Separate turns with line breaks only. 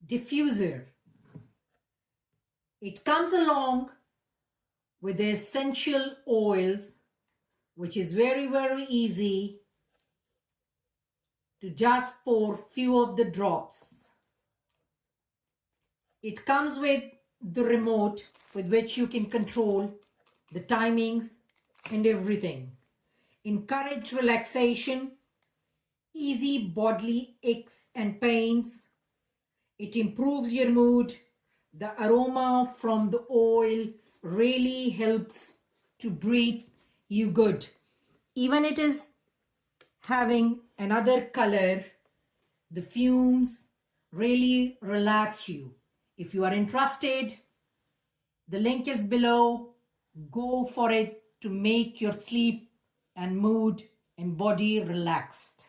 diffuser. It comes along with the essential oils, which is very easy to just pour few of the drops. It comes with the remote with which you can control the timings and everything. Encourage relaxation, easy bodily aches and pains. It improves your mood. The aroma from the oil really helps to breathe you good. Even it is having another color, the fumes really relax you. If you are interested, the link is below. Go for it to make your sleep and mood and body relaxed.